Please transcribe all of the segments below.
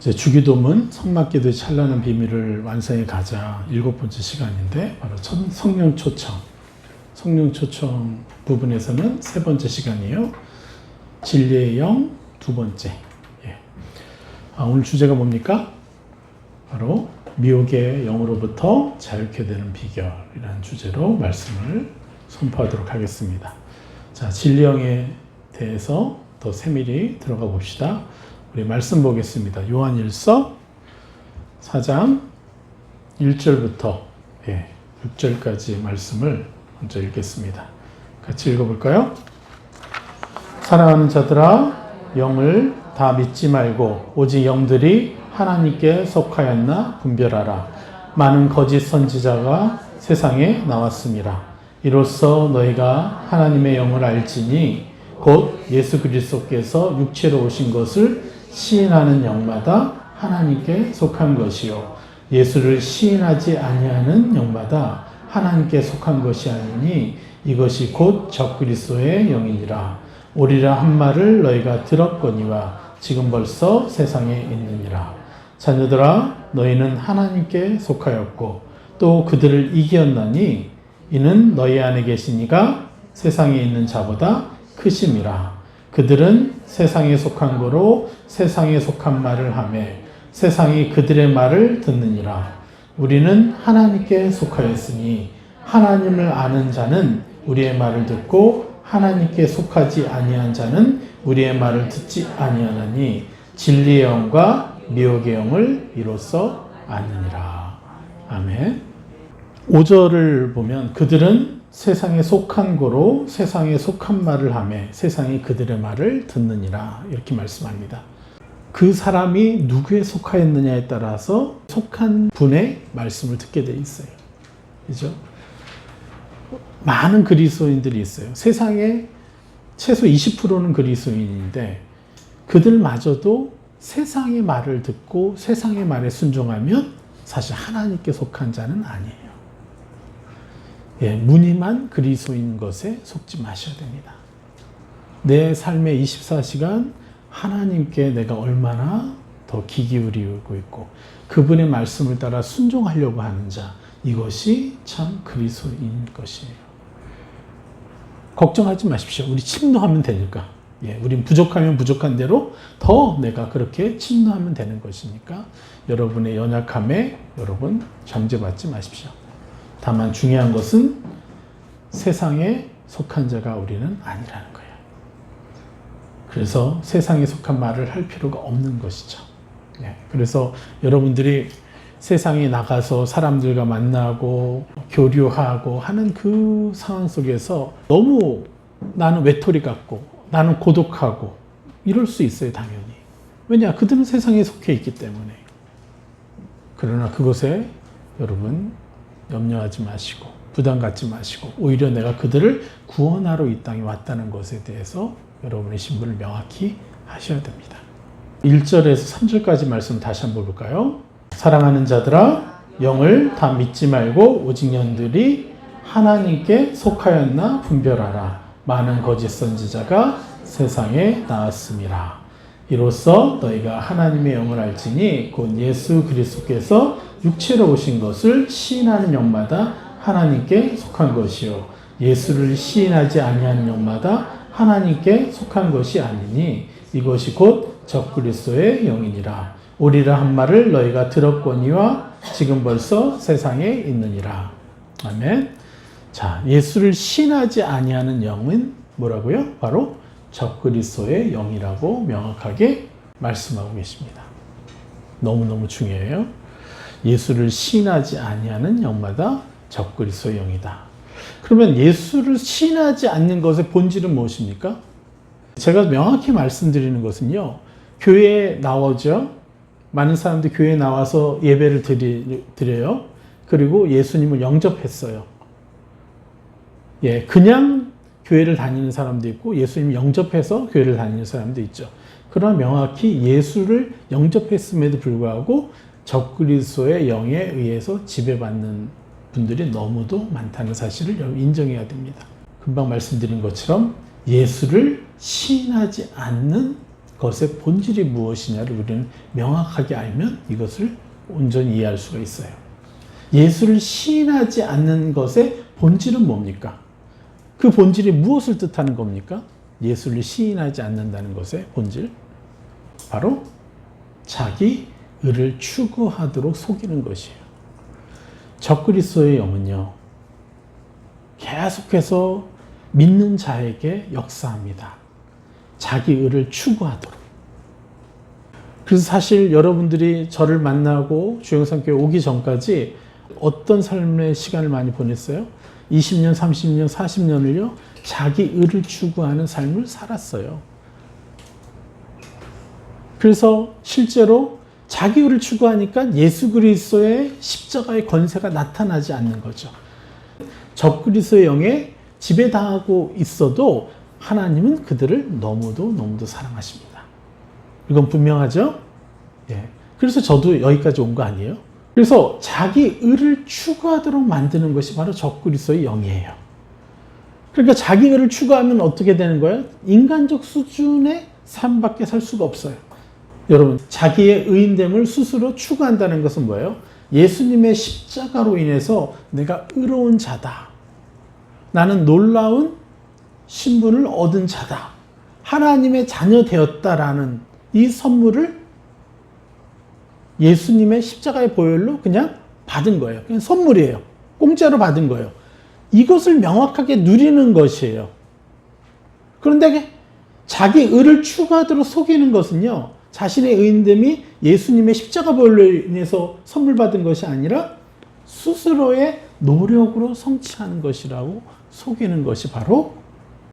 이제 주기도문 성막기도의 찬란한 비밀을 완성해 가자 7번째 시간인데 바로 성령 초청. 성령 초청 부분에서는 3번째 시간이에요. 진리의 영 2번째. 오늘 주제가 뭡니까? 바로 미혹의 영으로부터 자유케 되는 비결이라는 주제로 말씀을 선포하도록 하겠습니다. 자, 진리 영에 대해서 더 세밀히 들어가 봅시다. 우리 말씀 보겠습니다. 요한일서 4장 1절부터 6절까지 말씀을 먼저 읽겠습니다. 같이 읽어볼까요? 사랑하는 자들아, 영을 다 믿지 말고 오직 영들이 하나님께 속하였나 분별하라. 많은 거짓 선지자가 세상에 나왔습니다. 이로써 너희가 하나님의 영을 알지니 곧 예수 그리스도께서 육체로 오신 것을 시인하는 영마다 하나님께 속한 것이요 예수를 시인하지 아니하는 영마다 하나님께 속한 것이 아니니 이것이 곧 적그리스도의 영이니라. 오리라 한 말을 너희가 들었거니와 지금 벌써 세상에 있느니라. 자녀들아, 너희는 하나님께 속하였고 또 그들을 이기었나니 이는 너희 안에 계시니가 세상에 있는 자보다 크심이라. 그들은 세상에 속한 거로 세상에 속한 말을 하매 세상이 그들의 말을 듣느니라. 우리는 하나님께 속하였으니 하나님을 아는 자는 우리의 말을 듣고 하나님께 속하지 아니한 자는 우리의 말을 듣지 아니하나니 진리의 영과 미혹의 영을 이로써 아느니라. 아멘. 5절을 보면 그들은 세상에 속한 거로 세상에 속한 말을 하매 세상이 그들의 말을 듣느니라 이렇게 말씀합니다. 그 사람이 누구에 속하였느냐에 따라서 속한 분의 말씀을 듣게 돼 있어요. 그죠? 많은 그리스도인들이 있어요. 세상에 최소 20%는 그리스도인인데 그들마저도 세상의 말을 듣고 세상의 말에 순종하면 사실 하나님께 속한 자는 아니에요. 무늬만 그리스도인 것에 속지 마셔야 됩니다. 내 삶의 24시간 하나님께 내가 얼마나 더 귀 기울이고 있고 그분의 말씀을 따라 순종하려고 하는 자, 이것이 참 그리스도인 것이에요. 걱정하지 마십시오. 우리 침노하면 되니까. 우린 부족하면 부족한 대로 더 내가 그렇게 침노하면 되는 것이니까 여러분의 연약함에 여러분 잠재받지 마십시오. 다만 중요한 것은 세상에 속한 자가 우리는 아니라는 거예요. 그래서 세상에 속한 말을 할 필요가 없는 것이죠. 그래서 여러분들이 세상에 나가서 사람들과 만나고 교류하고 하는 그 상황 속에서 너무 나는 외톨이 같고 나는 고독하고 이럴 수 있어요, 당연히. 왜냐? 그들은 세상에 속해 있기 때문에. 그러나 그것에 여러분 염려하지 마시고 부담 갖지 마시고 오히려 내가 그들을 구원하러 이 땅에 왔다는 것에 대해서 여러분의 신분을 명확히 하셔야 됩니다. 1절에서 3절까지 말씀 다시 한번 볼까요? 사랑하는 자들아, 영을 다 믿지 말고 오직 영들이 하나님께 속하였나 분별하라. 많은 거짓 선지자가 세상에 나왔습니다. 이로써 너희가 하나님의 영을 알지니 곧 예수 그리스도께서 육체로 오신 것을 시인하는 영마다 하나님께 속한 것이요 예수를 시인하지 아니하는 영마다 하나님께 속한 것이 아니니 이것이 곧 적그리스도의 영이니라. 오리라 한 말을 너희가 들었거니와 지금 벌써 세상에 있느니라. 아멘. 자, 예수를 시인하지 아니하는 영은 뭐라고요? 바로 적그리스도의 영이라고 명확하게 말씀하고 계십니다. 너무너무 중요해요. 예수를 시인하지 아니하는 영마다 적그리스도의 영이다. 그러면 예수를 시인하지 않는 것의 본질은 무엇입니까? 제가 명확히 말씀드리는 것은요. 교회에 나오죠. 많은 사람들이 교회에 나와서 예배를 드려요. 그리고 예수님을 영접했어요. 그냥 교회를 다니는 사람도 있고 예수님을 영접해서 교회를 다니는 사람도 있죠. 그러나 명확히 예수를 영접했음에도 불구하고 적그리스도의 영에 의해서 지배받는 분들이 너무도 많다는 사실을 여러분 인정해야 됩니다. 금방 말씀드린 것처럼 예수를 시인하지 않는 것의 본질이 무엇이냐를 우리는 명확하게 알면 이것을 온전히 이해할 수가 있어요. 예수를 시인하지 않는 것의 본질은 뭡니까? 그 본질이 무엇을 뜻하는 겁니까? 예수를 시인하지 않는다는 것의 본질, 바로 자기 의를 추구하도록 속이는 것이에요. 적그리스도의 영은요, 계속해서 믿는 자에게 역사합니다. 자기 의를 추구하도록. 그래서 사실 여러분들이 저를 만나고 주영상교회 오기 전까지 어떤 삶의 시간을 많이 보냈어요? 20년, 30년, 40년을요, 자기 의를 추구하는 삶을 살았어요. 그래서 실제로 자기 의를 추구하니까 예수 그리스도의 십자가의 권세가 나타나지 않는 거죠. 적그리스도의 영에 지배당하고 있어도 하나님은 그들을 너무도 사랑하십니다. 이건 분명하죠? 예. 그래서 저도 여기까지 온 거 아니에요? 그래서 자기 의를 추구하도록 만드는 것이 바로 적그리스도의 영이에요. 그러니까 자기 의를 추구하면 어떻게 되는 거예요? 인간적 수준의 삶밖에 살 수가 없어요. 여러분, 자기의 의인됨을 스스로 추구한다는 것은 뭐예요? 예수님의 십자가로 인해서 내가 의로운 자다. 나는 놀라운 신분을 얻은 자다. 하나님의 자녀 되었다라는 이 선물을 예수님의 십자가의 보혈로 그냥 받은 거예요. 그냥 선물이에요. 공짜로 받은 거예요. 이것을 명확하게 누리는 것이에요. 그런데 자기 의를 추구하도록 속이는 것은요, 자신의 의인됨이 예수님의 십자가 보혈로 인해서 선물 받은 것이 아니라 스스로의 노력으로 성취하는 것이라고 속이는 것이 바로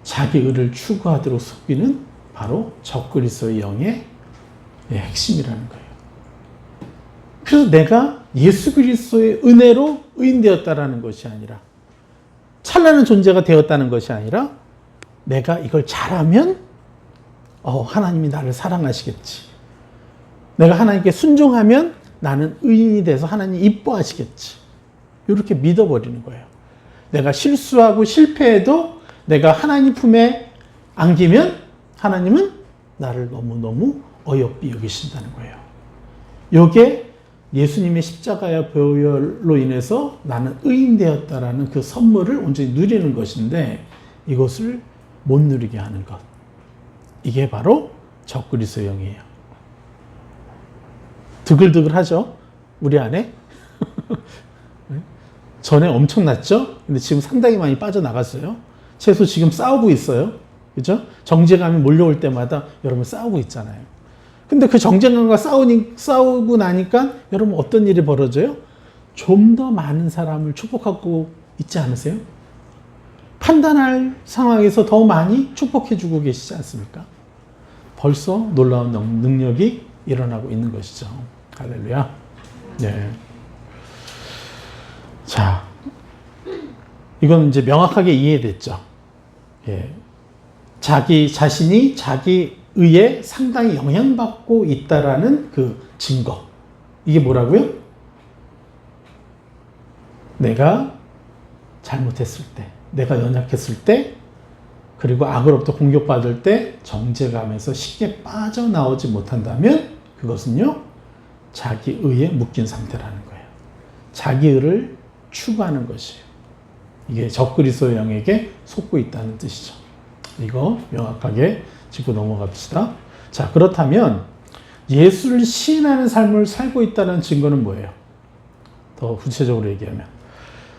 자기 의를 추구하도록 속이는 바로 적그리스도의 영의 핵심이라는 거예요. 그래서 내가 예수 그리스도의 은혜로 의인되었다라는 것이 아니라, 찬란한 존재가 되었다는 것이 아니라, 내가 이걸 잘하면 하나님이 나를 사랑하시겠지. 내가 하나님께 순종하면 나는 의인이 돼서 하나님 이뻐하시겠지. 이렇게 믿어버리는 거예요. 내가 실수하고 실패해도 내가 하나님 품에 안기면 하나님은 나를 너무너무 어여삐 여기신다는 거예요. 이게 예수님의 십자가의 보혈로 인해서 나는 의인 되었다라는 그 선물을 온전히 누리는 것인데, 이것을 못 누리게 하는 것. 이게 바로 적그리스도의 영이에요. 드글드글하죠? 우리 안에? 전에 엄청났죠? 근데 지금 상당히 많이 빠져나갔어요. 최소 지금 싸우고 있어요. 그죠? 정죄감이 몰려올 때마다 여러분 싸우고 있잖아요. 근데 그 정죄감과 싸우고 나니까 여러분 어떤 일이 벌어져요? 좀 더 많은 사람을 축복하고 있지 않으세요? 판단할 상황에서 더 많이 축복해주고 계시지 않습니까? 벌써 놀라운 능력이 일어나고 있는 것이죠. 할렐루야. 네. 자, 이건 이제 명확하게 이해됐죠. 예. 자신이 자기 의에 상당히 영향받고 있다라는 그 증거. 이게 뭐라고요? 내가 잘못했을 때, 내가 연약했을 때, 그리고 악으로부터 공격받을 때 정죄감에서 쉽게 빠져나오지 못한다면 그것은요, 자기 의에 묶인 상태라는 거예요. 자기 의를 추구하는 것이에요. 이게 적그리스도의 영에게 속고 있다는 뜻이죠. 이거 명확하게 짚고 넘어갑시다. 자, 그렇다면 예수를 시인하는 삶을 살고 있다는 증거는 뭐예요? 더 구체적으로 얘기하면,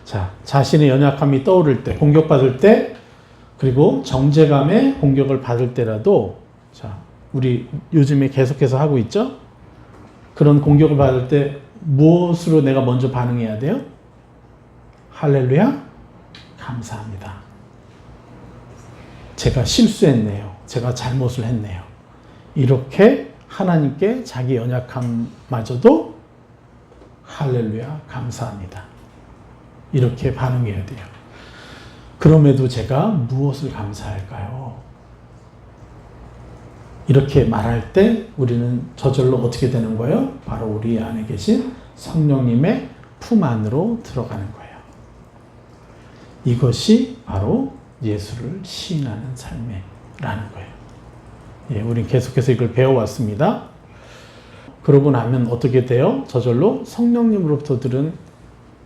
자, 자신의 연약함이 떠오를 때, 공격받을 때, 그리고 정죄감의 공격을 받을 때라도, 자, 우리 요즘에 계속해서 하고 있죠? 그런 공격을 받을 때 무엇으로 내가 먼저 반응해야 돼요? 할렐루야, 감사합니다. 제가 실수했네요. 제가 잘못을 했네요. 이렇게 하나님께 자기 연약함마저도 할렐루야, 감사합니다. 이렇게 반응해야 돼요. 그럼에도 제가 무엇을 감사할까요? 이렇게 말할 때 우리는 저절로 어떻게 되는 거예요? 바로 우리 안에 계신 성령님의 품 안으로 들어가는 거예요. 이것이 바로 예수를 시인하는 삶이라는 거예요. 예, 우린 계속해서 이걸 배워왔습니다. 그러고 나면 어떻게 돼요? 저절로 성령님으로부터 들은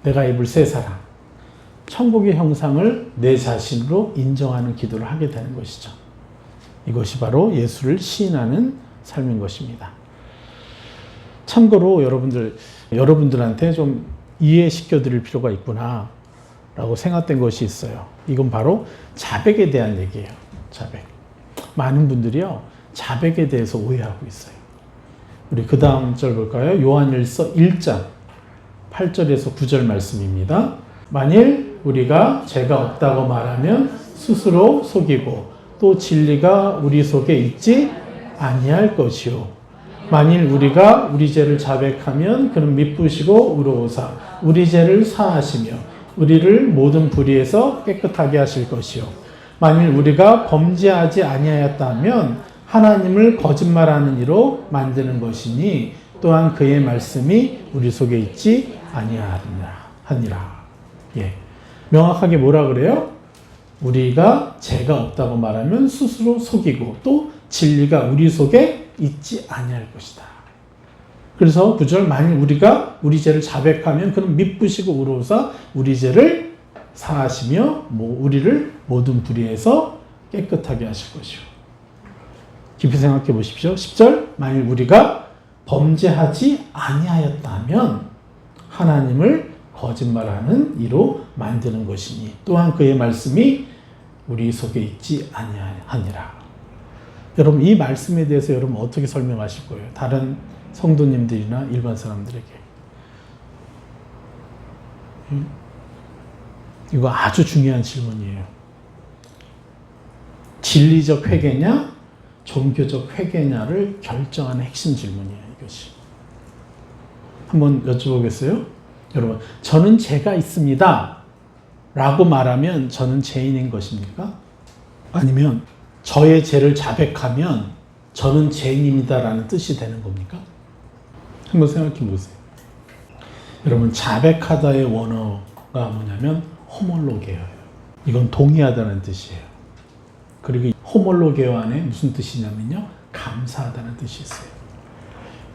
내가 입을 새 사랑, 천국의 형상을 내 자신으로 인정하는 기도를 하게 되는 것이죠. 이것이 바로 예수를 시인하는 삶인 것입니다. 참고로 여러분들한테 좀 이해시켜 드릴 필요가 있구나 라고 생각된 것이 있어요. 이건 바로 자백에 대한 얘기예요. 자백. 많은 분들이요, 자백에 대해서 오해하고 있어요. 우리 그 다음 절 볼까요? 요한일서 1장 8절에서 9절 말씀입니다. 만일 우리가 죄가 없다고 말하면 스스로 속이고 또 진리가 우리 속에 있지 아니할 것이요. 만일 우리가 우리 죄를 자백하면 그는 미쁘시고 의로우사 우리 죄를 사하시며 우리를 모든 불의에서 깨끗하게 하실 것이요. 만일 우리가 범죄하지 아니하였다면 하나님을 거짓말하는 이로 만드는 것이니 또한 그의 말씀이 우리 속에 있지 아니하니라. 예. 명확하게 뭐라 그래요? 우리가 죄가 없다고 말하면 스스로 속이고 또 진리가 우리 속에 있지 아니할 것이다. 그래서 9절 만일 우리가 우리 죄를 자백하면 그는 미쁘시고 의로우사 우리 죄를 사하시며 우리를 모든 불의에서 깨끗하게 하실 것이요. 깊이 생각해 보십시오. 10절 만일 우리가 범죄하지 아니하였다면 하나님을 거짓말하는 이로 만드는 것이니 또한 그의 말씀이 우리 속에 있지 아니하니라. 여러분 이 말씀에 대해서 여러분 어떻게 설명하실 거예요? 다른 성도님들이나 일반 사람들에게. 이거 아주 중요한 질문이에요. 진리적 회개냐, 종교적 회개냐를 결정하는 핵심 질문이에요. 이것이. 한번 여쭤보겠어요? 여러분, 저는 죄가 있습니다 라고 말하면 저는 죄인인 것입니까? 아니면 저의 죄를 자백하면 저는 죄인입니다 라는 뜻이 되는 겁니까? 한번 생각해 보세요. 여러분, 자백하다의 원어가 뭐냐면 호몰로게어예요. 이건 동의하다는 뜻이에요. 그리고 호몰로게어 안에 무슨 뜻이냐면요, 감사하다는 뜻이 있어요.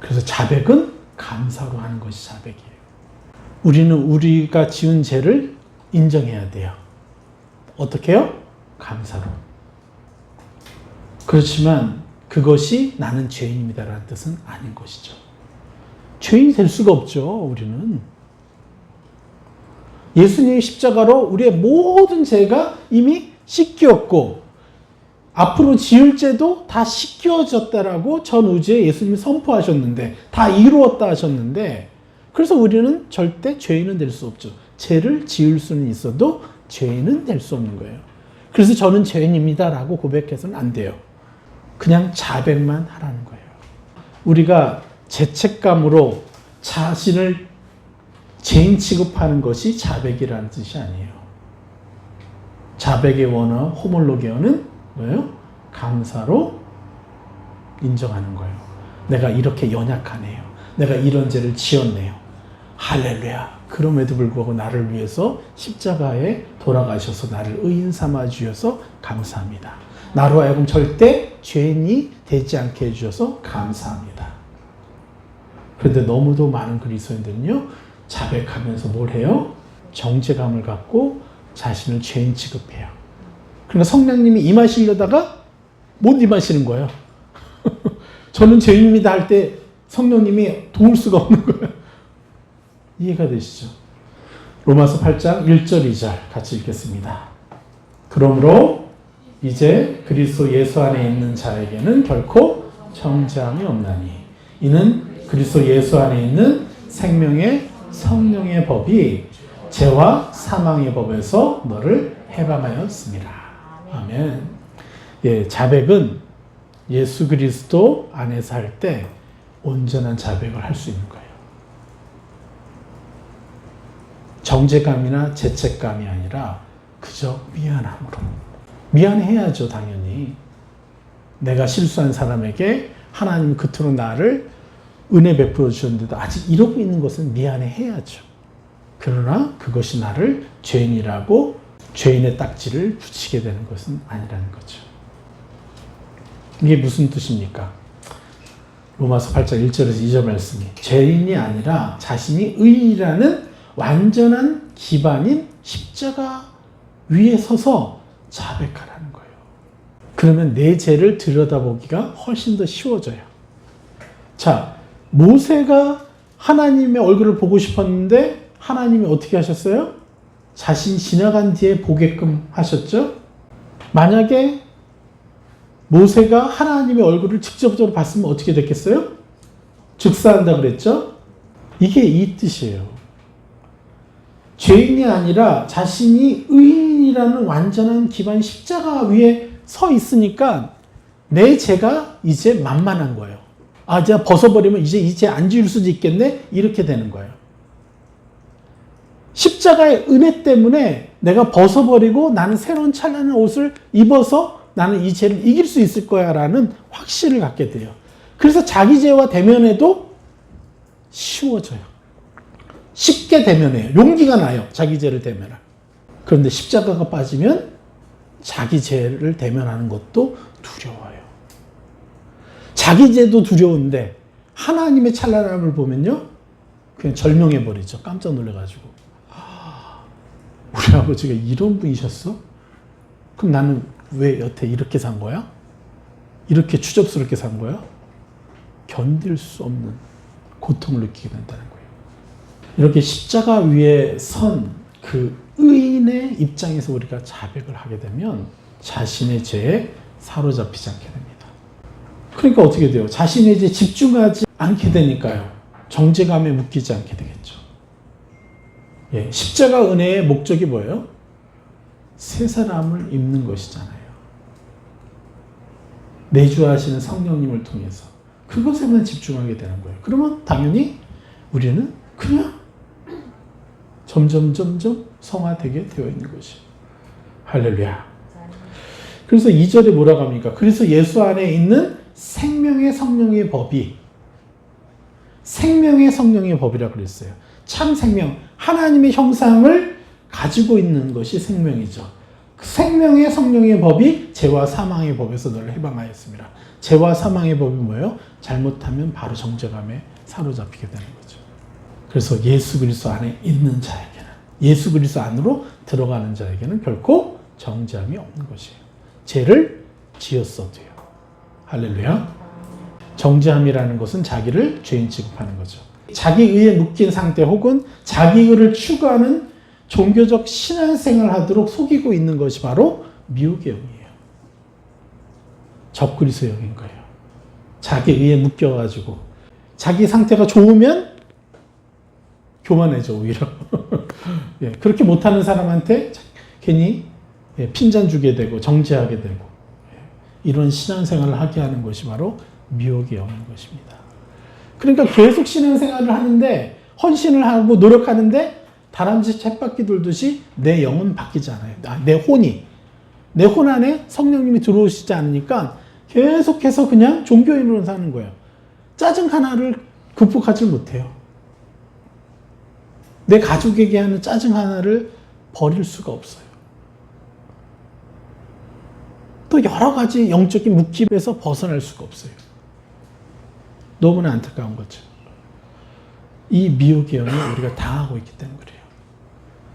그래서 자백은 감사로 하는 것이 자백이에요. 우리는 우리가 지은 죄를 인정해야 돼요. 어떻게 해요? 감사로. 그렇지만 그것이 나는 죄인입니다라는 뜻은 아닌 것이죠. 죄인이 될 수가 없죠, 우리는. 예수님의 십자가로 우리의 모든 죄가 이미 씻겼고 앞으로 지을 죄도 다 씻겨졌다라고 전 우주에 예수님이 선포하셨는데 다 이루었다 하셨는데 그래서 우리는 절대 죄인은 될 수 없죠. 죄를 지을 수는 있어도 죄인은 될 수 없는 거예요. 그래서 저는 죄인입니다라고 고백해서는 안 돼요. 그냥 자백만 하라는 거예요. 우리가 죄책감으로 자신을 죄인 취급하는 것이 자백이라는 뜻이 아니에요. 자백의 원어 호몰로게어는 뭐예요? 감사로 인정하는 거예요. 내가 이렇게 연약하네요. 내가 이런 죄를 지었네요. 할렐루야. 그럼에도 불구하고 나를 위해서 십자가에 돌아가셔서 나를 의인 삼아 주셔서 감사합니다. 나로 하여금 절대 죄인이 되지 않게 해주셔서 감사합니다. 그런데 너무도 많은 그리스도인들은요, 자백하면서 뭘 해요? 정죄감을 갖고 자신을 죄인 취급해요. 그러니까 성령님이 임하시려다가 못 임하시는 거예요. 저는 죄인입니다 할 때 성령님이 도울 수가 없는 거예요. 이해가 되시죠? 로마서 8장 1절 2절 같이 읽겠습니다. 그러므로 이제 그리스도 예수 안에 있는 자에게는 결코 정죄함이 없나니 이는 그리스도 예수 안에 있는 생명의 성령의 법이 죄와 사망의 법에서 너를 해방하였습니다. 아멘. 예, 자백은 예수 그리스도 안에서 할 때 온전한 자백을 할 수 있는 거예요. 정죄감이나 죄책감이 아니라 그저 미안함으로. 미안해야죠, 당연히. 내가 실수한 사람에게 하나님 그토록 나를 은혜 베풀어 주셨는데도 아직 이러고 있는 것은 미안해야죠. 그러나 그것이 나를 죄인이라고 죄인의 딱지를 붙이게 되는 것은 아니라는 거죠. 이게 무슨 뜻입니까? 로마서 8장 1절에서 2절 말씀이 죄인이 아니라 자신이 의인이라는 완전한 기반인 십자가 위에 서서 자백하라는 거예요. 그러면 내 죄를 들여다보기가 훨씬 더 쉬워져요. 자, 모세가 하나님의 얼굴을 보고 싶었는데 하나님이 어떻게 하셨어요? 자신이 지나간 뒤에 보게끔 하셨죠? 만약에 모세가 하나님의 얼굴을 직접적으로 봤으면 어떻게 됐겠어요? 즉사한다 그랬죠? 이게 이 뜻이에요. 죄인이 아니라 자신이 의인이라는 완전한 기반 십자가 위에 서 있으니까 내 죄가 이제 만만한 거예요. 아, 제가 벗어버리면 이제 이 죄 안 지을 수도 있겠네? 이렇게 되는 거예요. 십자가의 은혜 때문에 내가 벗어버리고 나는 새로운 찬란한 옷을 입어서 나는 이 죄를 이길 수 있을 거야 라는 확신을 갖게 돼요. 그래서 자기 죄와 대면해도 쉬워져요. 쉽게 대면해요. 용기가 나요. 자기 죄를 대면할. 그런데 십자가가 빠지면 자기 죄를 대면하는 것도 두려워요. 자기 죄도 두려운데 하나님의 찬란함을 보면요. 그냥 절명해버리죠. 깜짝 놀라가지고. 우리 아버지가 이런 분이셨어? 그럼 나는 왜 여태 이렇게 산 거야? 이렇게 추접스럽게 산 거야? 견딜 수 없는 고통을 느끼게 된다는 거예요. 이렇게 십자가 위에 선 그 의인의 입장에서 우리가 자백을 하게 되면 자신의 죄에 사로잡히지 않게 됩니다. 그러니까 어떻게 돼요? 자신의 죄에 집중하지 않게 되니까요. 정죄감에 묶이지 않게 되겠죠. 예, 십자가 은혜의 목적이 뭐예요? 새 사람을 입는 것이잖아요. 내주하시는 성령님을 통해서 그것에만 집중하게 되는 거예요. 그러면 당연히 우리는 그냥 점점 성화되게 되어 있는 것이에요. 할렐루야. 그래서 2절에 뭐라고 합니까? 그래서 예수 안에 있는 생명의 성령의 법이 생명의 성령의 법이라고 그랬어요. 참 생명, 하나님의 형상을 가지고 있는 것이 생명이죠. 그 생명의 성령의 법이 죄와 사망의 법에서 너를 해방하였습니다. 죄와 사망의 법이 뭐예요? 잘못하면 바로 정죄감에 사로잡히게 되는 거죠. 그래서 예수 그리스도 안에 있는 자에게는, 예수 그리스도 안으로 들어가는 자에게는 결코 정죄함이 없는 것이에요. 죄를 지었어도요. 할렐루야. 정죄함이라는 것은 자기를 죄인 취급하는 거죠. 자기 의에 묶인 상태 혹은 자기 의를 추구하는 종교적 신앙생활을 하도록 속이고 있는 것이 바로 미혹의 영이에요. 적그리스도의 영인 거예요. 자기 의에 묶여가지고 자기 상태가 좋으면 교만해져 오히려. 예, 그렇게 못하는 사람한테 괜히 핀잔 주게 되고 정죄하게 되고 이런 신앙생활을 하게 하는 것이 바로 미혹의 영인 것입니다. 그러니까 계속 신앙생활을 하는데 헌신을 하고 노력하는데 다람쥐 쳇바퀴 돌듯이 내 영은 바뀌지 않아요. 내 혼 안에 성령님이 들어오시지 않으니까 계속해서 그냥 종교인으로 사는 거예요. 짜증 하나를 극복하지 못해요. 내 가족에게 하는 짜증 하나를 버릴 수가 없어요. 또 여러 가지 영적인 묶임에서 벗어날 수가 없어요. 너무나 안타까운 거죠. 이 미혹의 영을 우리가 당하고 있기 때문에 그래요.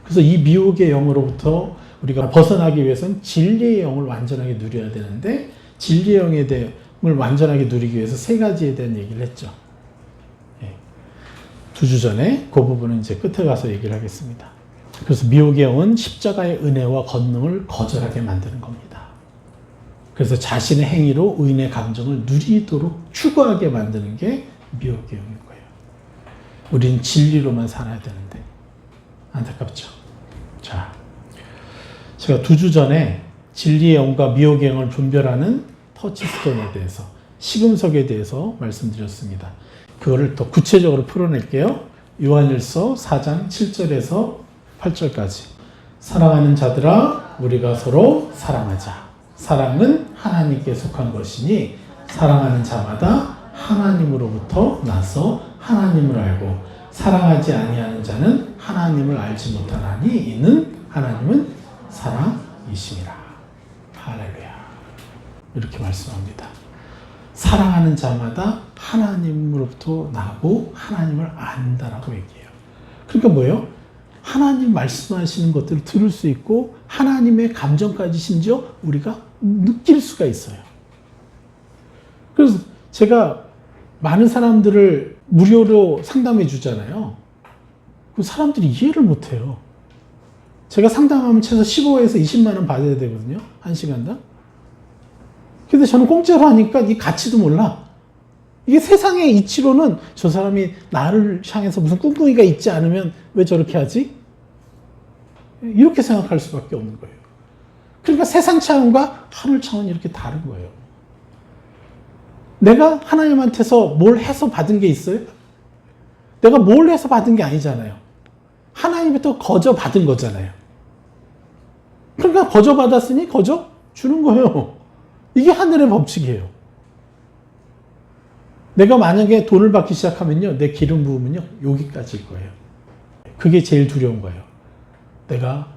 그래서 이 미혹의 영으로부터 우리가 벗어나기 위해서는 진리의 영을 완전하게 누려야 되는데 진리의 영을 완전하게 누리기 위해서 세 가지에 대한 얘기를 했죠. 2주 전에 그 부분은 이제 끝에 가서 얘기를 하겠습니다. 그래서 미혹의 영은 십자가의 은혜와 권능을 거절하게 만드는 겁니다. 그래서 자신의 행위로 의인의 감정을 누리도록 추구하게 만드는 게 미혹의 영인 거예요. 우린 진리로만 살아야 되는데 안타깝죠. 자, 제가 2주 전에 진리의 영과 미혹의 영을 분별하는 터치스톤에 대해서, 시금석에 대해서 말씀드렸습니다. 그거를 더 구체적으로 풀어낼게요. 요한일서 4장 7절에서 8절까지. 사랑하는 자들아, 우리가 서로 사랑하자. 사랑은 하나님께 속한 것이니 사랑하는 자마다 하나님으로부터 나서 하나님을 알고 사랑하지 아니하는 자는 하나님을 알지 못하나니 이는 하나님은 사랑이심이라. 할렐루야. 이렇게 말씀합니다. 사랑하는 자마다 하나님으로부터 나고 하나님을 안다라고 얘기해요. 그러니까 뭐예요? 하나님 말씀하시는 것들을 들을 수 있고 하나님의 감정까지 심지어 우리가 느낄 수가 있어요. 그래서 제가 많은 사람들을 무료로 상담해 주잖아요. 그 사람들이 이해를 못 해요. 제가 상담하면 최소 15에서 20만 원 받아야 되거든요. 1시간당. 근데 저는 공짜로 하니까 이 가치도 몰라. 이게 세상의 이치로는 저 사람이 나를 향해서 무슨 꿍꿍이가 있지 않으면 왜 저렇게 하지? 이렇게 생각할 수밖에 없는 거예요. 그러니까 세상 차원과 하늘 차원이 이렇게 다른 거예요. 내가 하나님한테서 뭘 해서 받은 게 있어요? 내가 뭘 해서 받은 게 아니잖아요. 하나님부터 거저 받은 거잖아요. 그러니까 거저 받았으니 거저 주는 거예요. 이게 하늘의 법칙이에요. 내가 만약에 돈을 받기 시작하면요, 내 기름 부으면요, 여기까지일 거예요. 그게 제일 두려운 거예요. 내가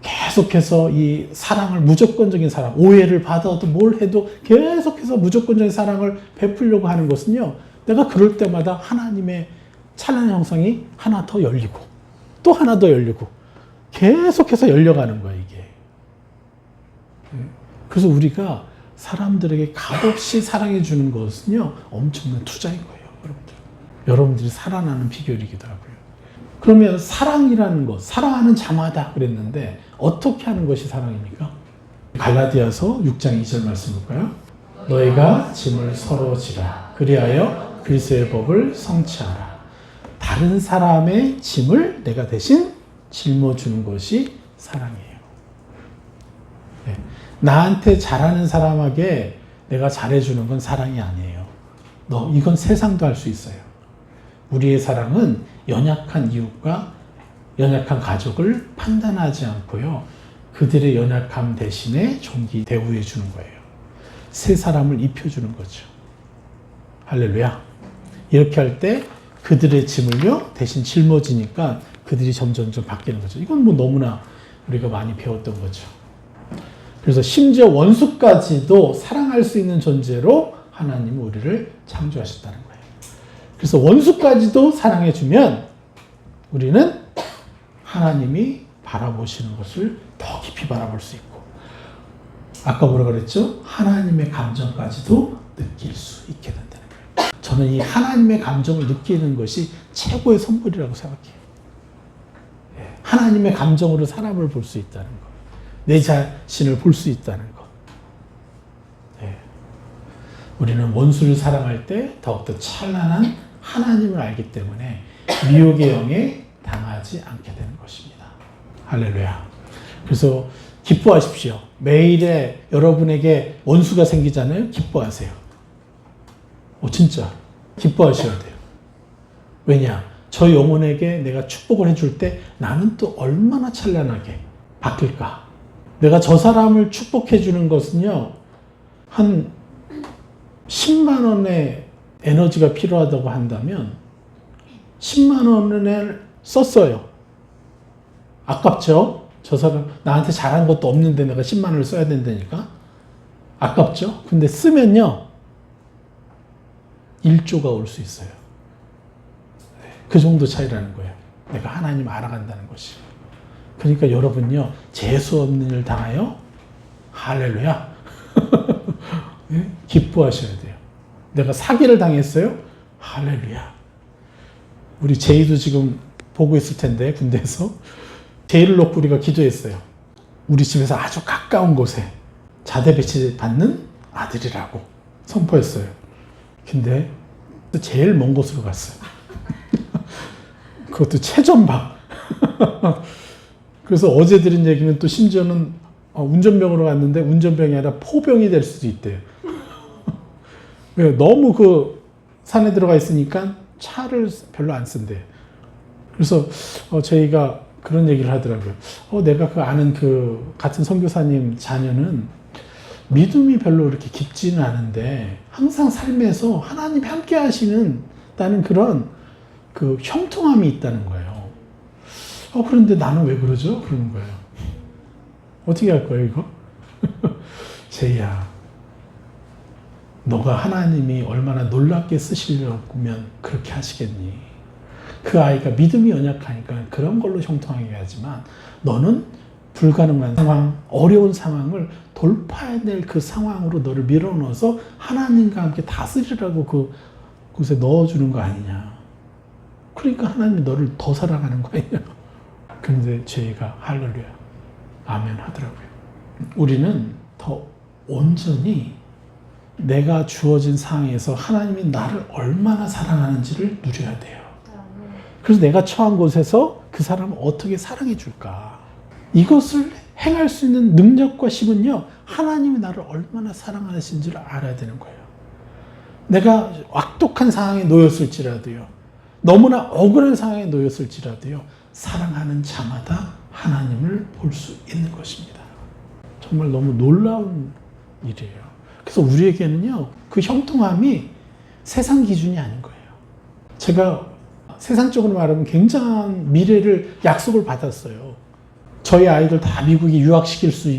계속해서 이 사랑을, 무조건적인 사랑, 오해를 받아도 뭘 해도 계속해서 무조건적인 사랑을 베풀려고 하는 것은요, 내가 그럴 때마다 하나님의 찬란한 형상이 하나 더 열리고 또 하나 더 열리고 계속해서 열려가는 거예요, 이게. 그래서 우리가 사람들에게 값없이 사랑해 주는 것은요, 엄청난 투자인 거예요, 여러분들. 여러분들이 살아나는 비결이기도 하고요. 그러면 사랑이라는 것, 사랑하는 자마다 그랬는데 어떻게 하는 것이 사랑입니까? 갈라디아서 6장 2절 말씀 볼까요? 너희가 짐을 서로 지라. 그리하여 그리스도의 법을 성취하라. 다른 사람의 짐을 내가 대신 짊어주는 것이 사랑이에요. 네. 나한테 잘하는 사람에게 내가 잘해주는 건 사랑이 아니에요. 이건 세상도 할 수 있어요. 우리의 사랑은 연약한 이웃과 연약한 가족을 판단하지 않고요. 그들의 연약함 대신에 존귀 대우해 주는 거예요. 새 사람을 입혀주는 거죠. 할렐루야. 이렇게 할 때 그들의 짐을요, 대신 짊어지니까 그들이 점점점 바뀌는 거죠. 이건 뭐 너무나 우리가 많이 배웠던 거죠. 그래서 심지어 원수까지도 사랑할 수 있는 존재로 하나님은 우리를 창조하셨다는 거예요. 그래서 원수까지도 사랑해주면 우리는 하나님이 바라보시는 것을 더 깊이 바라볼 수 있고, 아까 뭐라 그랬죠? 하나님의 감정까지도 느낄 수 있게 된다는 거예요. 저는 이 하나님의 감정을 느끼는 것이 최고의 선물이라고 생각해요. 하나님의 감정으로 사람을 볼 수 있다는 것, 내 자신을 볼 수 있다는 것. 우리는 원수를 사랑할 때 더욱더 찬란한 하나님을 알기 때문에 미혹의 영에 당하지 않게 되는 것입니다. 할렐루야. 그래서 기뻐하십시오. 매일에 여러분에게 원수가 생기잖아요. 기뻐하세요. 진짜 기뻐하셔야 돼요. 왜냐? 저 영혼에게 내가 축복을 해줄 때 나는 또 얼마나 찬란하게 바뀔까? 내가 저 사람을 축복해 주는 것은요, 한 10만 원의 에너지가 필요하다고 한다면 10만 원을 썼어요. 아깝죠? 저 사람 나한테 잘한 것도 없는데 내가 10만 원을 써야 된다니까? 아깝죠? 근데 쓰면요, 1조가 올 수 있어요. 그 정도 차이라는 거예요. 내가 하나님 알아간다는 것이. 그러니까 여러분요, 재수 없는 일 당하여 할렐루야. 네? 기뻐하셔야 돼요. 내가 사기를 당했어요? 할렐루야. 우리 제이도 지금 보고 있을 텐데, 군대에서. 제이를 놓고 우리가 기도했어요. 우리 집에서 아주 가까운 곳에 자대 배치 받는 아들이라고 선포했어요. 근데 제일 먼 곳으로 갔어요. 그것도 최전방. 그래서 어제 들은 얘기는 또 심지어는 운전병으로 갔는데 운전병이 아니라 포병이 될 수도 있대요. 너무 그 산에 들어가 있으니까 차를 별로 안 쓴대요. 그래서 저희가 그런 얘기를 하더라고요. 내가 그 아는 그 같은 선교사님 자녀는 믿음이 별로 이렇게 깊지는 않은데 항상 삶에서 하나님이 함께 하시는 그런 그 형통함이 있다는 거예요. 그런데 나는 왜 그러죠? 그러는 거예요. 어떻게 할 거예요, 이거? 제이야, 너가 하나님이 얼마나 놀랍게 쓰시려면 그렇게 하시겠니? 그 아이가 믿음이 연약하니까 그런 걸로 형통하게 하지만 너는 불가능한 상황, 어려운 상황을 돌파해낼 그 상황으로 너를 밀어넣어서 하나님과 함께 다스리라고 그곳에 넣어주는 거 아니냐. 그러니까 하나님이 너를 더 사랑하는 거 아니냐. 그런데 저희가 할렐루야, 아멘 하더라고요. 우리는 더 온전히 내가 주어진 상황에서 하나님이 나를 얼마나 사랑하는지를 누려야 돼요. 그래서 내가 처한 곳에서 그 사람을 어떻게 사랑해 줄까? 이것을 행할 수 있는 능력과 힘은요, 하나님이 나를 얼마나 사랑하시는지를 알아야 되는 거예요. 내가 악독한 상황에 놓였을지라도요, 너무나 억울한 상황에 놓였을지라도요, 사랑하는 자마다 하나님을 볼 수 있는 것입니다. 정말 너무 놀라운 일이에요. 그래서 우리에게는요, 그 형통함이 세상 기준이 아닌 거예요. 제가 세상적으로 말하면 굉장한 미래를 약속을 받았어요. 저희 아이들 다 미국에 유학시킬 수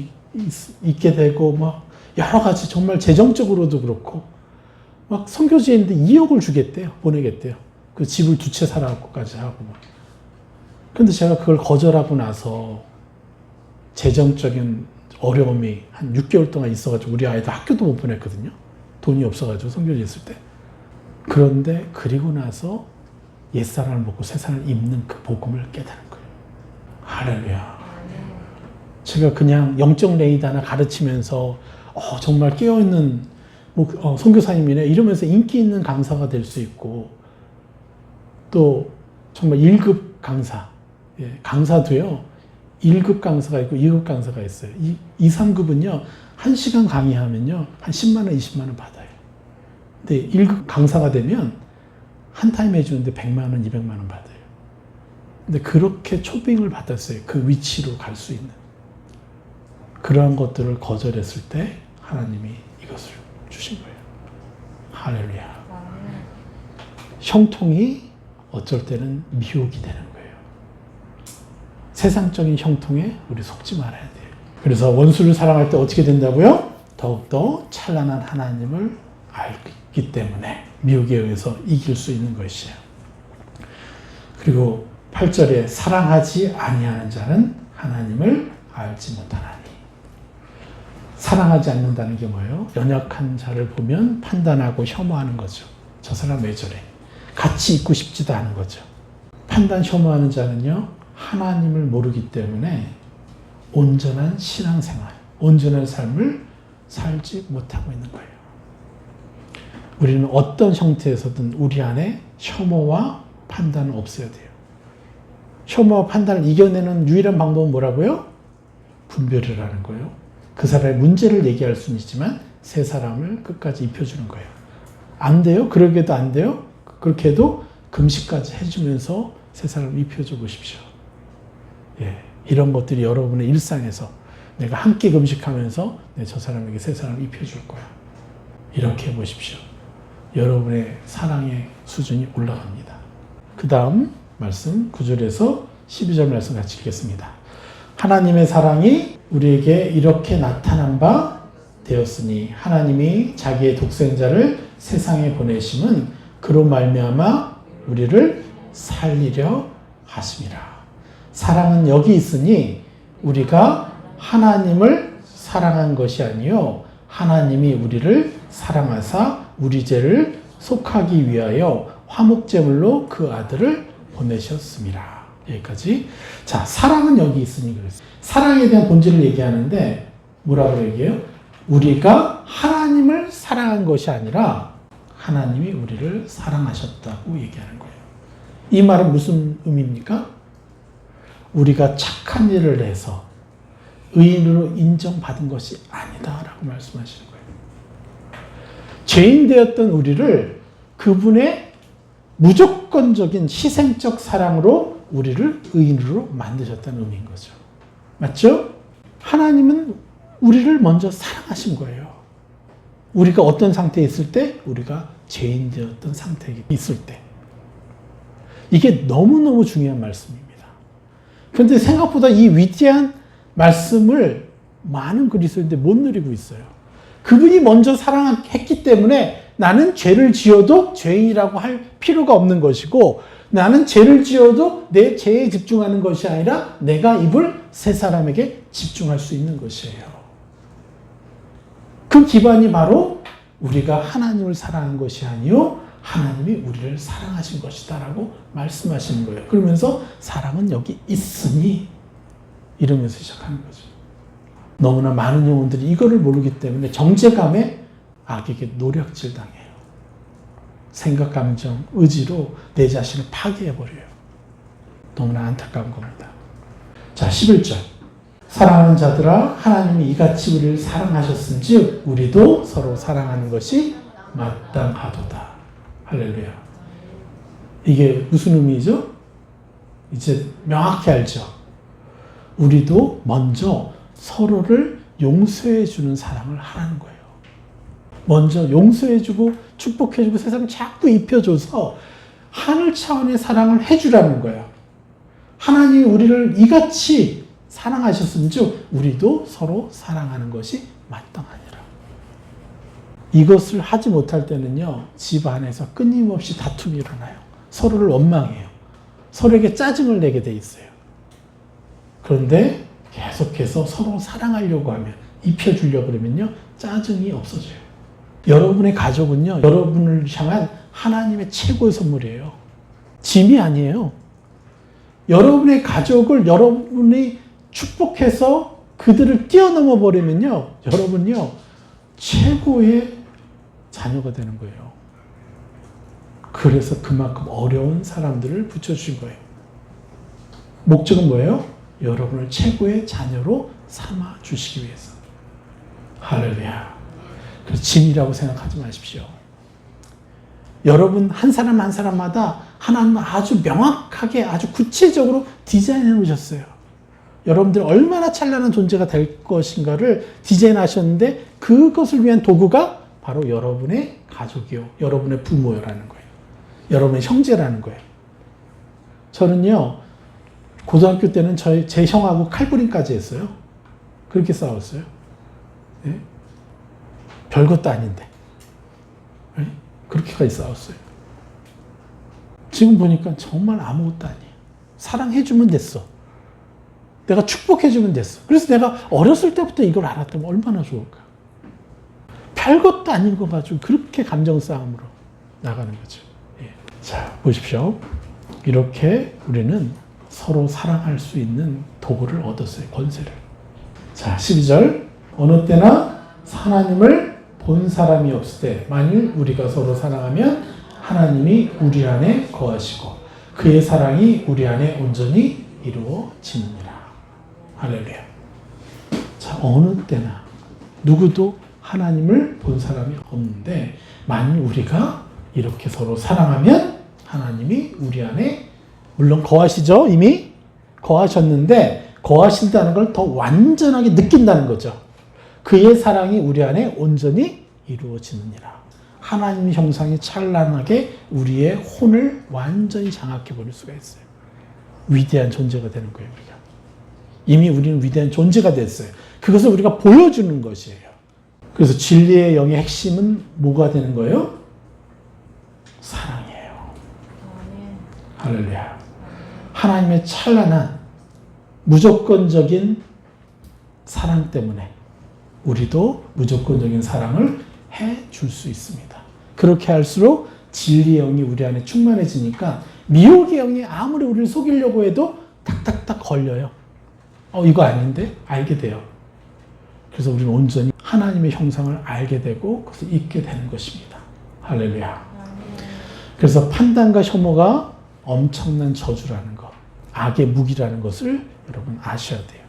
있게 되고, 막 여러 가지 정말 재정적으로도 그렇고, 막 선교지에 있는데 2억을 주겠대요. 보내겠대요. 그 집을 2채 사라고까지 하고 막. 근데 제가 그걸 거절하고 나서 재정적인 어려움이 한 6개월 동안 있어가지고 우리 아이들 학교도 못 보냈거든요. 돈이 없어가지고 선교지에 있을 때. 그런데 그리고 나서 옛사람을 먹고 새사람을 입는 그 복음을 깨달은 거예요. 할렐루야. 제가 그냥 영적 레이더나 가르치면서 정말 깨어있는 선교사님이네 이러면서 인기 있는 강사가 될 수 있고, 또 정말 1급 강사, 강사도요 1급 강사가 있고 2급 강사가 있어요. 2, 3급은요 1시간 강의하면요 한 10만 원, 20만 원 받아요. 근데 1급 강사가 되면 한 타임 해주는데 100만 원, 200만 원 받아요. 근데 그렇게 초빙을 받았어요. 그 위치로 갈 수 있는. 그러한 것들을 거절했을 때 하나님이 이것을 주신 거예요. 할렐루야. 형통이 어쩔 때는 미혹이 되는 거예요. 세상적인 형통에 우리 속지 말아야 돼요. 그래서 원수를 사랑할 때 어떻게 된다고요? 더욱더 찬란한 하나님을 알기 때문에 미혹에 의해서 이길 수 있는 것이에요. 그리고 8절에 사랑하지 아니하는 자는 하나님을 알지 못하나니. 사랑하지 않는다는 게 뭐예요? 연약한 자를 보면 판단하고 혐오하는 거죠. 저 사람 왜 저래? 같이 있고 싶지도 않은 거죠. 판단 혐오하는 자는요, 하나님을 모르기 때문에 온전한 신앙생활, 온전한 삶을 살지 못하고 있는 거예요. 우리는 어떤 형태에서든 우리 안에 혐오와 판단을 없애야 돼요. 혐오와 판단을 이겨내는 유일한 방법은 뭐라고요? 분별을 하는 거예요. 그 사람의 문제를 얘기할 수는 있지만 새 사람을 끝까지 입혀주는 거예요. 안 돼요? 그러게도 안 돼요? 그렇게 해도 금식까지 해주면서 새 사람을 입혀줘 보십시오. 이런 것들이 여러분의 일상에서 내가 한 끼 금식하면서 저 사람에게 새 사람을 입혀줄 거야. 이렇게 해보십시오. 여러분의 사랑의 수준이 올라갑니다. 그 다음 말씀 9절에서 12절 말씀 같이 읽겠습니다. 하나님의 사랑이 우리에게 이렇게 나타난 바 되었으니 하나님이 자기의 독생자를 세상에 보내심은 그로 말미암아 우리를 살리려 하심이라. 사랑은 여기 있으니 우리가 하나님을 사랑한 것이 아니요 하나님이 우리를 사랑하사 우리 죄를 속하기 위하여 화목제물로 그 아들을 보내셨습니다. 여기까지. 자, 사랑은 여기 있으니 그랬어요. 사랑에 대한 본질을 얘기하는데 뭐라고 얘기해요? 우리가 하나님을 사랑한 것이 아니라 하나님이 우리를 사랑하셨다고 얘기하는 거예요. 이 말은 무슨 의미입니까? 우리가 착한 일을 해서 의인으로 인정받은 것이 아니다라고 말씀하시는 거예요. 죄인 되었던 우리를 그분의 무조건적인 희생적 사랑으로 우리를 의인으로 만드셨다는 의미인 거죠. 맞죠? 하나님은 우리를 먼저 사랑하신 거예요. 우리가 어떤 상태에 있을 때? 우리가 죄인 되었던 상태에 있을 때. 이게 너무너무 중요한 말씀입니다. 그런데 생각보다 이 위대한 말씀을 많은 그리스도인들이 못 누리고 있어요. 그분이 먼저 사랑했기 때문에 나는 죄를 지어도 죄인이라고 할 필요가 없는 것이고, 나는 죄를 지어도 내 죄에 집중하는 것이 아니라 내가 입을 새 사람에게 집중할 수 있는 것이에요. 그 기반이 바로 우리가 하나님을 사랑한 것이 아니요 하나님이 우리를 사랑하신 것이다 라고 말씀하시는 거예요. 그러면서 사랑은 여기 있으니 이러면서 시작하는 거죠. 너무나 많은 영혼들이 이거를 모르기 때문에 정죄감에 악에게 노략질 당해요. 생각, 감정, 의지로 내 자신을 파괴해버려요. 너무나 안타까운 겁니다. 자, 11절. 사랑하는 자들아, 하나님이 이같이 우리를 사랑하셨은즉 우리도 서로 사랑하는 것이 마땅하도다. 할렐루야. 이게 무슨 의미죠? 이제 명확히 알죠. 우리도 먼저 서로를 용서해주는 사랑을 하라는 거예요. 먼저 용서해주고 축복해주고 세상 자꾸 입혀줘서 하늘 차원의 사랑을 해주라는 거예요. 하나님이 우리를 이같이 사랑하셨은즉 우리도 서로 사랑하는 것이 마땅하니라. 이것을 하지 못할 때는요, 집 안에서 끊임없이 다툼이 일어나요. 서로를 원망해요. 서로에게 짜증을 내게 돼 있어요. 그런데 계속해서 서로 사랑하려고 하면, 입혀주려고 그러면요, 짜증이 없어져요. 여러분의 가족은요, 여러분을 향한 하나님의 최고의 선물이에요. 짐이 아니에요. 여러분의 가족을 여러분이 축복해서 그들을 뛰어넘어 버리면요, 여러분요, 최고의 자녀가 되는 거예요. 그래서 그만큼 어려운 사람들을 붙여주신 거예요. 목적은 뭐예요? 여러분을 최고의 자녀로 삼아 주시기 위해서. 할렐루야. 그래서 짐이라고 생각하지 마십시오. 여러분 한 사람 한 사람마다 하나님은 아주 명확하게 아주 구체적으로 디자인해 놓으셨어요. 여러분들 얼마나 찬란한 존재가 될 것인가를 디자인하셨는데 그것을 위한 도구가 바로 여러분의 가족이요, 여러분의 부모라는 거예요. 여러분의 형제라는 거예요. 저는요, 고등학교 때는 제 형하고 칼부림까지 했어요. 그렇게 싸웠어요. 네? 별것도 아닌데. 네? 그렇게까지 싸웠어요. 지금 보니까 정말 아무것도 아니에요. 사랑해주면 됐어. 내가 축복해주면 됐어. 그래서 내가 어렸을 때부터 이걸 알았다면 얼마나 좋을까. 별것도 아닌 거 가지고 그렇게 감정 싸움으로 나가는 거죠. 예. 자, 보십시오. 이렇게 우리는 서로 사랑할 수 있는 도구를 얻었어요. 권세를. 자, 12절. 어느 때나 하나님을 본 사람이 없을 때 만일 우리가 서로 사랑하면 하나님이 우리 안에 거하시고 그의 사랑이 우리 안에 온전히 이루어지느니라. 할렐루야. 자, 어느 때나 누구도 하나님을 본 사람이 없는데 만일 우리가 이렇게 서로 사랑하면 하나님이 우리 안에 물론 거하시죠. 이미 거하셨는데 거하신다는 걸 더 완전하게 느낀다는 거죠. 그의 사랑이 우리 안에 온전히 이루어지느니라. 하나님 형상이 찬란하게 우리의 혼을 완전히 장악해 버릴 수가 있어요. 위대한 존재가 되는 거예요. 우리가. 이미 우리는 위대한 존재가 됐어요. 그것을 우리가 보여주는 것이에요. 그래서 진리의 영의 핵심은 뭐가 되는 거예요? 사랑이에요. 할렐루야. 하나님의 찬란한 무조건적인 사랑 때문에 우리도 무조건적인 사랑을 해줄 수 있습니다. 그렇게 할수록 진리의 영이 우리 안에 충만해지니까 미혹의 영이 아무리 우리를 속이려고 해도 탁탁탁 걸려요. 이거 아닌데? 알게 돼요. 그래서 우리는 온전히 하나님의 형상을 알게 되고 그것을 잊게 되는 것입니다. 할렐루야. 그래서 판단과 혐오가 엄청난 저주라는 것, 악의 무기라는 것을 여러분 아셔야 돼요.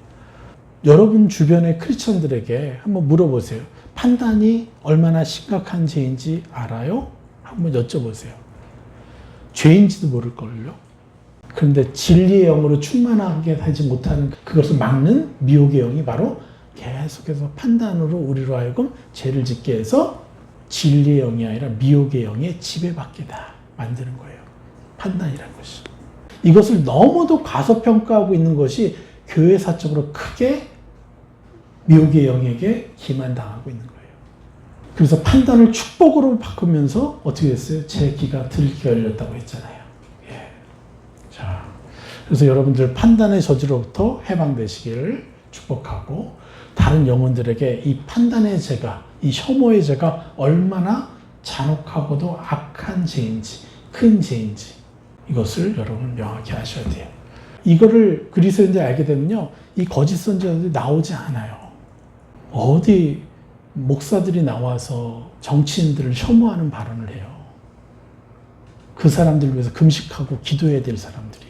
여러분 주변의 크리스천들에게 한번 물어보세요. 판단이 얼마나 심각한 죄인지 알아요? 한번 여쭤보세요. 죄인지도 모를걸요? 그런데 진리의 영으로 충만하게 하지 못하는 그것을 막는 미혹의 영이 바로 계속해서 판단으로 우리로 하여금 죄를 짓게 해서 진리의 영이 아니라 미혹의 영에 지배받게 다 만드는 거예요. 판단이라는 것이. 이것을 너무도 과소평가하고 있는 것이 교회사적으로 크게 미혹의 영에게 기만당하고 있는 거예요. 그래서 판단을 축복으로 바꾸면서 어떻게 됐어요? 제 귀가 들귀가 열렸다고 했잖아요. 예. 자, 그래서 여러분들 판단의 저주로부터 해방되시기를 축복하고, 다른 영혼들에게 이 판단의 죄가, 이 혐오의 죄가 얼마나 잔혹하고도 악한 죄인지, 큰 죄인지, 이것을 여러분 명확히 아셔야 돼요. 이거를 그리스도인들이 알게 되면요, 이 거짓 선지자들이 나오지 않아요. 어디 목사들이 나와서 정치인들을 혐오하는 발언을 해요. 그 사람들을 위해서 금식하고 기도해야 될 사람들이.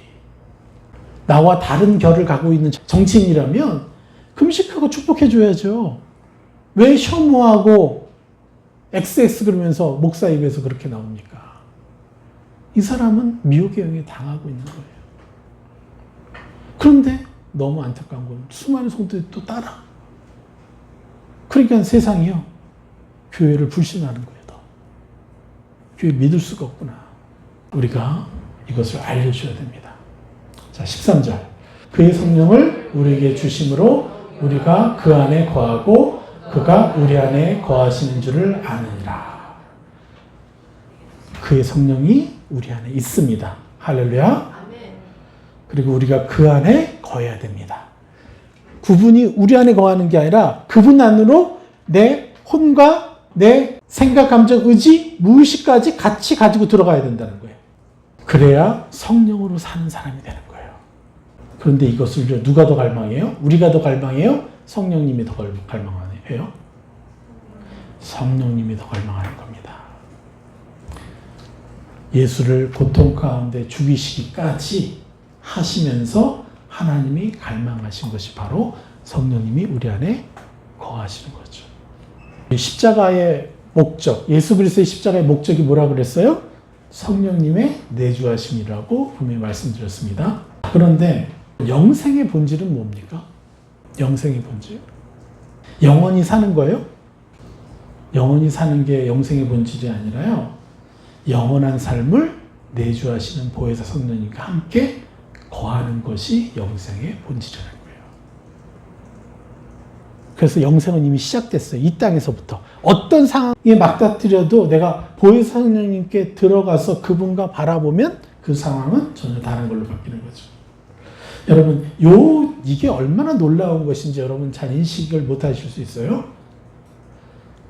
나와 다른 결을 가고 있는 정치인이라면 금식하고 축복해줘야죠. 왜 혐오하고 XX 그러면서 목사 입에서 그렇게 나옵니까? 이 사람은 미혹의 영에 당하고 있는 거예요. 그런데 너무 안타까운 건 수많은 성도들이 또 따라. 그러니까 세상이요, 교회를 불신하는 거예요. 더. 교회 믿을 수가 없구나. 우리가 이것을 알려줘야 됩니다. 자, 13절. 그의 성령을 우리에게 주심으로 우리가 그 안에 거하고 그가 우리 안에 거하시는 줄을 아느니라. 그의 성령이 우리 안에 있습니다. 할렐루야. 그리고 우리가 그 안에 거해야 됩니다. 그분이 우리 안에 거하는 게 아니라 그분 안으로 내 혼과 내 생각, 감정, 의지, 무의식까지 같이 가지고 들어가야 된다는 거예요. 그래야 성령으로 사는 사람이 되는 거예요. 그런데 이것을 누가 더 갈망해요? 우리가 더 갈망해요? 성령님이 더 갈망해요? 성령님이 더 갈망하는 겁니다. 예수를 고통 가운데 죽이시기까지 하시면서 하나님이 갈망하신 것이 바로 성령님이 우리 안에 거하시는 거죠. 십자가의 목적, 예수 그리스도의 십자가의 목적이 뭐라 그랬어요? 성령님의 내주하심이라고 분명히 말씀드렸습니다. 그런데 영생의 본질은 뭡니까? 영생의 본질? 영원히 사는 거예요? 영원히 사는 게 영생의 본질이 아니라요, 영원한 삶을 내주하시는 보혜사 성령님과 함께 거하는 것이 영생의 본질이라는 거예요. 그래서 영생은 이미 시작됐어요. 이 땅에서부터. 어떤 상황에 맞닥뜨려도 내가 보혜사 성령님께 들어가서 그분과 바라보면 그 상황은 전혀 다른 걸로 바뀌는 거죠. 여러분, 이게 얼마나 놀라운 것인지 여러분 잘 인식을 못 하실 수 있어요?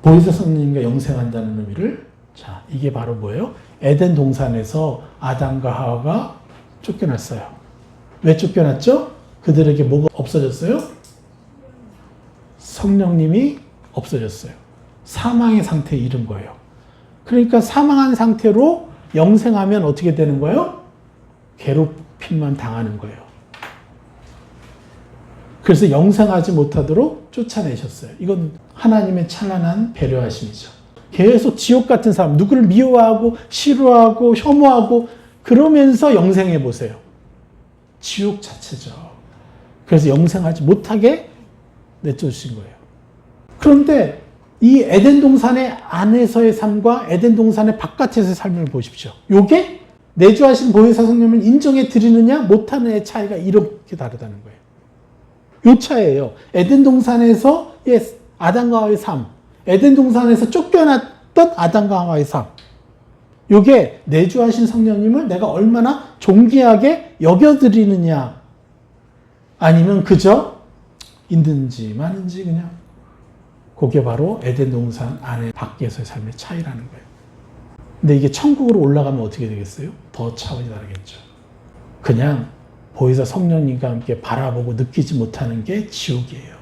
보혜사 성령님과 영생한다는 의미를. 자, 이게 바로 뭐예요? 에덴 동산에서 아담과 하와가 쫓겨났어요. 왜 쫓겨났죠? 그들에게 뭐가 없어졌어요? 성령님이 없어졌어요. 사망의 상태에 이른 거예요. 그러니까 사망한 상태로 영생하면 어떻게 되는 거예요? 괴롭힘만 당하는 거예요. 그래서 영생하지 못하도록 쫓아내셨어요. 이건 하나님의 찬란한 배려하심이죠. 계속 지옥 같은 사람, 누구를 미워하고 싫어하고 혐오하고 그러면서 영생해 보세요. 지옥 자체죠. 그래서 영생하지 못하게 내쫓으신 거예요. 그런데 이 에덴 동산의 안에서의 삶과 에덴 동산의 바깥에서의 삶을 보십시오. 요게 내주하신 보혜사 성령을 인정해 드리느냐 못하느냐의 차이가 이렇게 다르다는 거예요. 요 차이예요. 에덴 동산에서의 아담과 하와의 삶, 에덴 동산에서 쫓겨났던 아담과 하와의 삶, 요게 내주하신 성령님을 내가 얼마나 존귀하게 여겨드리느냐, 아니면 그저 있는지 마는지 그냥, 그게 바로 에덴 동산 안에 밖에서의 삶의 차이라는 거예요. 근데 이게 천국으로 올라가면 어떻게 되겠어요? 더 차원이 다르겠죠. 그냥 보혜사 성령님과 함께 바라보고 느끼지 못하는 게 지옥이에요.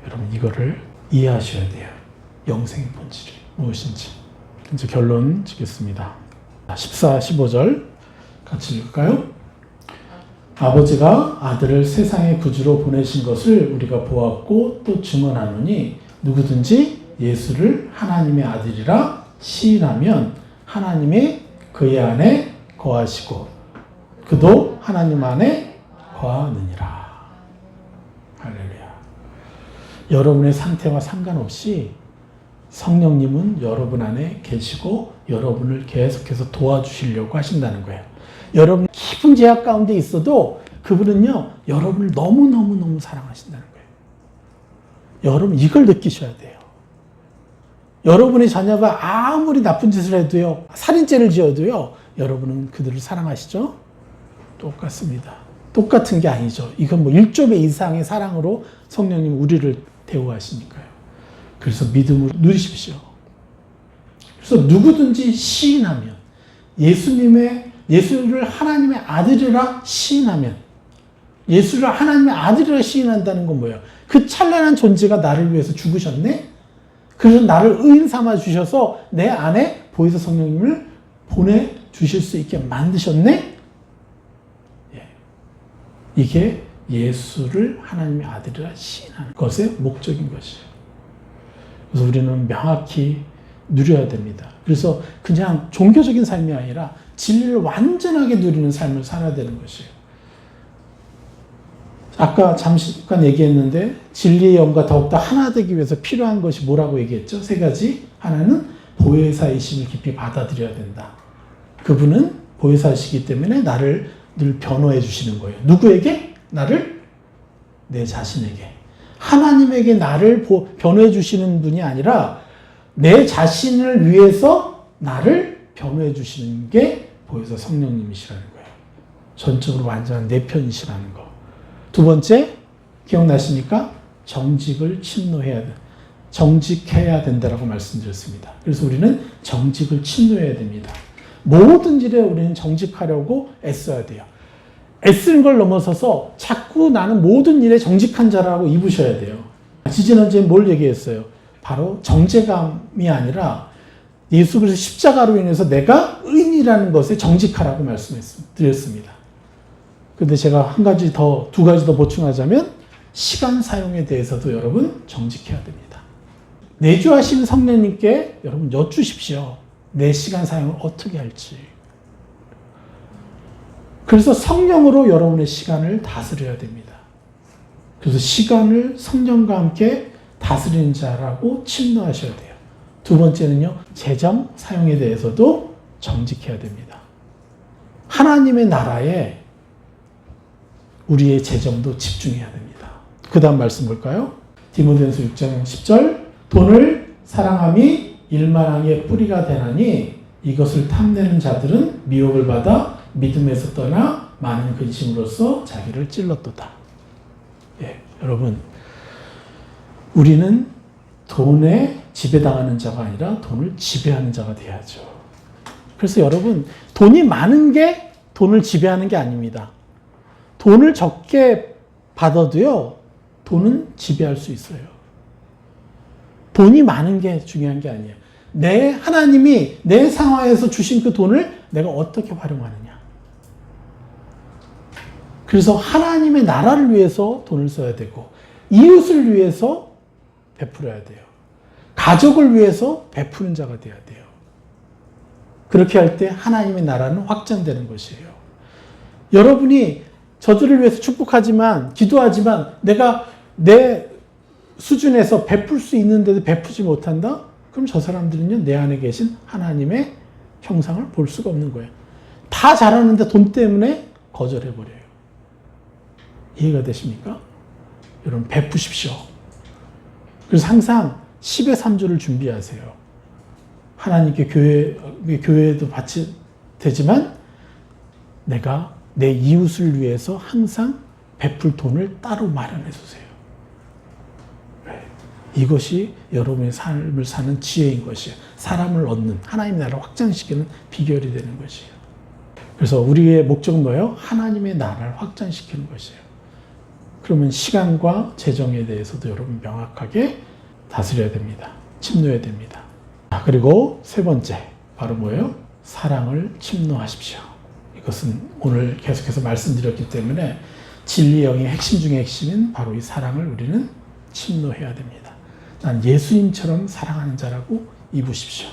여러분, 이거를 이해하셔야 돼요. 영생의 본질이 무엇인지. 이제 결론 짓겠습니다. 14, 15절 같이 읽을까요? 아버지가 아들을 세상의 구주로 보내신 것을 우리가 보았고 또 증언하노니 누구든지 예수를 하나님의 아들이라 시인하면 하나님의 그의 안에 거하시고 그도 하나님 안에 거하느니라. 할렐루야. 여러분의 상태와 상관없이 성령님은 여러분 안에 계시고 여러분을 계속해서 도와주시려고 하신다는 거예요. 여러분 깊은 죄악 가운데 있어도 그분은요, 여러분을 너무너무너무 사랑하신다는 거예요. 여러분 이걸 느끼셔야 돼요. 여러분의 자녀가 아무리 나쁜 짓을 해도요, 살인죄를 지어도요, 여러분은 그들을 사랑하시죠? 똑같습니다. 똑같은 게 아니죠. 이건 뭐 1조 배 이상의 사랑으로 성령님 우리를 대우하시니까요. 그래서 믿음으로 누리십시오. 그래서 누구든지 시인하면, 예수를 하나님의 아들이라 시인하면, 예수를 하나님의 아들이라 시인한다는 건 뭐예요? 그 찬란한 존재가 나를 위해서 죽으셨네? 그래서 나를 의인 삼아 주셔서 내 안에 보혜사 성령님을 보내주실 수 있게 만드셨네? 예. 이게 예수를 하나님의 아들이라 시인하는 것의 목적인 것이에요. 그래서 우리는 명확히 누려야 됩니다. 그래서 그냥 종교적인 삶이 아니라 진리를 완전하게 누리는 삶을 살아야 되는 것이에요. 아까 잠깐 얘기했는데 진리의 영과 더욱더 하나 되기 위해서 필요한 것이 뭐라고 얘기했죠? 3가지. 하나는 보혜사이심을 깊이 받아들여야 된다. 그분은 보혜사이시기 때문에 나를 늘 변호해 주시는 거예요. 누구에게? 나를? 내 자신에게. 하나님에게 나를 변호해 주시는 분이 아니라 내 자신을 위해서 나를 변호해 주시는 게 보혜사 성령님이시라는 거예요. 전적으로 완전한 내 편이시라는 거. 2번째, 기억나십니까? 정직을 정직해야 된다라고 말씀드렸습니다. 그래서 우리는 정직을 침노해야 됩니다. 모든 일에 우리는 정직하려고 애써야 돼요. 애쓰는 걸 넘어서서 자꾸 나는 모든 일에 정직한 자라고 입으셔야 돼요. 지지난주에 뭘 얘기했어요? 바로 정죄감이 아니라 예수 그리스도 십자가로 인해서 내가 의인이라는 것에 정직하라고 말씀드렸습니다. 근데 제가 2가지 더 보충하자면 시간 사용에 대해서도 여러분 정직해야 됩니다. 내주하신 성령님께 여러분 여쭈십시오. 내 시간 사용을 어떻게 할지. 그래서 성령으로 여러분의 시간을 다스려야 됩니다. 그래서 시간을 성령과 함께 다스리는 자라고 침노하셔야 돼요. 2번째는요, 재정 사용에 대해서도 정직해야 됩니다. 하나님의 나라에 우리의 재정도 집중해야 됩니다. 그 다음 말씀 볼까요? 디모데전서 6장 10절 돈을 사랑함이 일만왕의 뿌리가 되나니 이것을 탐내는 자들은 미혹을 받아 믿음에서 떠나 많은 근심으로써 자기를 찔렀도다. 예, 여러분 우리는 돈에 지배당하는 자가 아니라 돈을 지배하는 자가 돼야죠. 그래서 여러분 돈이 많은 게 돈을 지배하는 게 아닙니다. 돈을 적게 받아도요, 돈은 지배할 수 있어요. 돈이 많은 게 중요한 게 아니에요. 하나님이 내 상황에서 주신 그 돈을 내가 어떻게 활용하느냐. 그래서 하나님의 나라를 위해서 돈을 써야 되고, 이웃을 위해서 베풀어야 돼요. 가족을 위해서 베푸는 자가 돼야 돼요. 그렇게 할 때 하나님의 나라는 확장되는 것이에요. 여러분이 저들을 위해서 축복하지만, 기도하지만 내가 내 수준에서 베풀 수 있는데도 베푸지 못한다? 그럼 저 사람들은요, 내 안에 계신 하나님의 형상을 볼 수가 없는 거예요. 다 잘하는데 돈 때문에 거절해버려요. 이해가 되십니까? 여러분, 베푸십시오. 그래서 항상 10의 3조를 준비하세요. 하나님께 교회도 바치 되지만 내가 내 이웃을 위해서 항상 베풀 돈을 따로 마련해 주세요. 이것이 여러분의 삶을 사는 지혜인 것이에요. 사람을 얻는, 하나님의 나라를 확장시키는 비결이 되는 것이에요. 그래서 우리의 목적은 뭐예요? 하나님의 나라를 확장시키는 것이에요. 그러면 시간과 재정에 대해서도 여러분 명확하게 다스려야 됩니다. 침노해야 됩니다. 그리고 3번째, 바로 뭐예요? 사랑을 침노하십시오. 이것은 오늘 계속해서 말씀드렸기 때문에 진리의 영의 핵심 중의 핵심인 바로 이 사랑을 우리는 침노해야 됩니다. 난 예수님처럼 사랑하는 자라고 입으십시오.